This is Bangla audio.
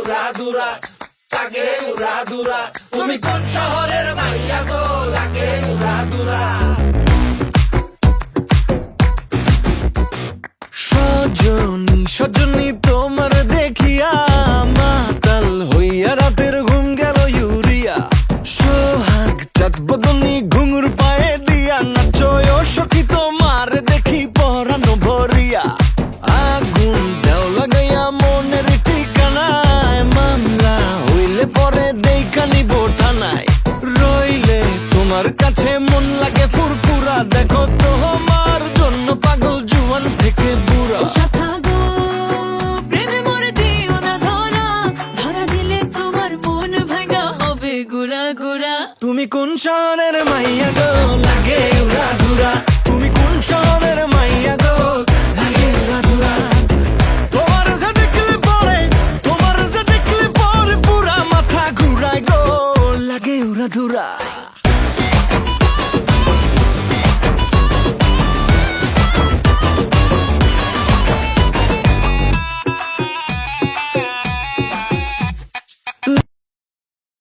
উড়াধুরা, লাগে উড়াধুরা। তুমি কোন শহরের মাইয়া গো, লাগে উড়াধুরা। সজনী সজনী তোমার দেখিয়া মাতাল হইয়া রাতের ঘুম গেল ইউরিয়া। সোহাগ চাঁদ বদনী ঘুঙুর পায়ে দিয়া নাচয় সখী তোমার দেখি পরানো ভরিয়া। আগুন দেও লাগাইয়া মনের ঠিকানায়, মামলা হইলে পরে দেইখা নিব থানায়। রইলে তোমার কাছে মন লাগে ফুরফুরা, দেখো তোমার জন্য পাগল জুয়ান থেকে বুড়া। তুমি কোন শহরের মাইয়া গো, লাগে উড়াধুরা। তুমি কোন শহরের মাইয়া গো, লাগে উড়াধুরা। তোমার যে দেখলে পরে, তোমার যে দেখলে পরে পুরা মাথা ঘুরায় গো, লাগে উড়াধুরা।